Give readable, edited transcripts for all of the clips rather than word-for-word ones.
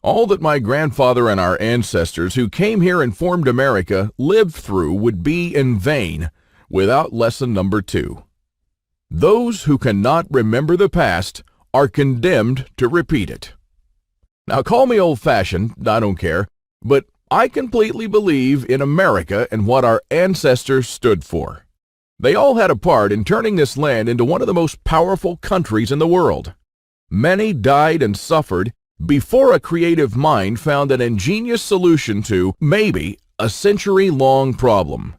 All that my grandfather and our ancestors who came here and formed America lived through would be in vain without lesson number 2. Those who cannot remember the past are condemned to repeat it. Now call me old-fashioned, I don't care, but I completely believe in America and what our ancestors stood for. They all had a part in turning this land into one of the most powerful countries in the world. Many died and suffered before a creative mind found an ingenious solution to, maybe, a century-long problem.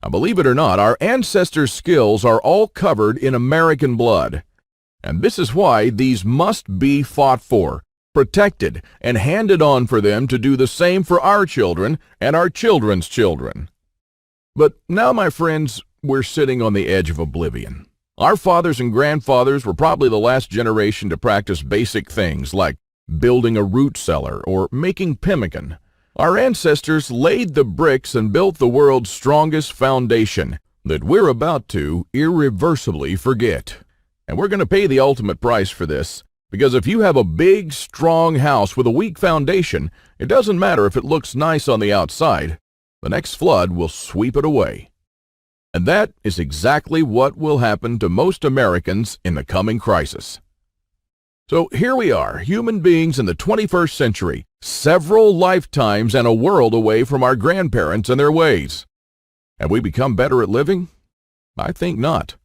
Now, believe it or not, our ancestors' skills are all covered in American blood. And this is why these must be fought for, protected, and handed on for them to do the same for our children and our children's children. But now, my friends, we're sitting on the edge of oblivion. Our fathers and grandfathers were probably the last generation to practice basic things like building a root cellar or making pemmican. Our ancestors laid the bricks and built the world's strongest foundation that we're about to irreversibly forget. And we're going to pay the ultimate price for this, because if you have a big, strong house with a weak foundation, it doesn't matter if it looks nice on the outside. The next flood will sweep it away. And that is exactly what will happen to most Americans in the coming crisis. So here we are, human beings in the 21st century, several lifetimes and a world away from our grandparents and their ways. Have we become better at living? I think not.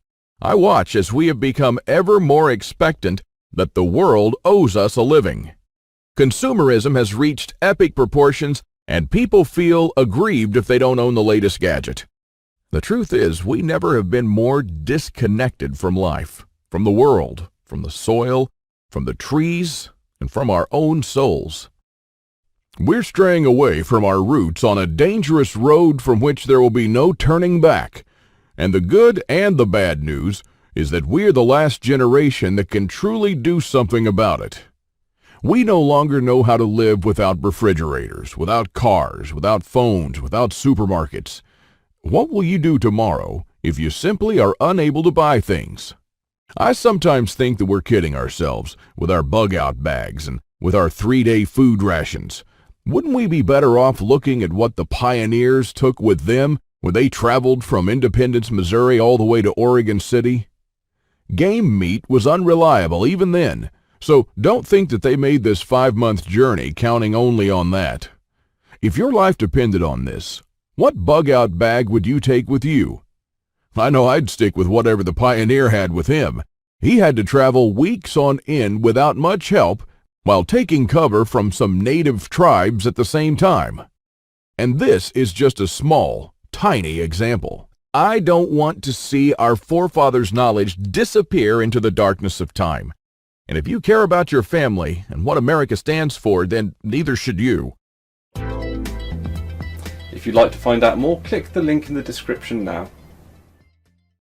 I watch as we have become ever more expectant that the world owes us a living. Consumerism has reached epic proportions, and people feel aggrieved if they don't own the latest gadget. The truth is, we never have been more disconnected from life, from the world, from the soil, from the trees, and from our own souls. We're straying away from our roots on a dangerous road from which there will be no turning back. And the good and the bad news is that we're the last generation that can truly do something about it. We no longer know how to live without refrigerators, without cars, without phones, without supermarkets. What will you do tomorrow if you simply are unable to buy things? I sometimes think that we're kidding ourselves with our bug-out bags and with our 3-day food rations. Wouldn't we be better off looking at what the pioneers took with them when they traveled from Independence, Missouri all the way to Oregon City? Game meat was unreliable even then, so don't think that they made this 5-month journey counting only on that. If your life depended on this, what bug-out bag would you take with you? I know I'd stick with whatever the pioneer had with him. He had to travel weeks on end without much help while taking cover from some native tribes at the same time. And this is just a small, tiny example. I don't want to see our forefathers' knowledge disappear into the darkness of time. And if you care about your family and what America stands for, then neither should you. If you'd like to find out more, click the link in the description now.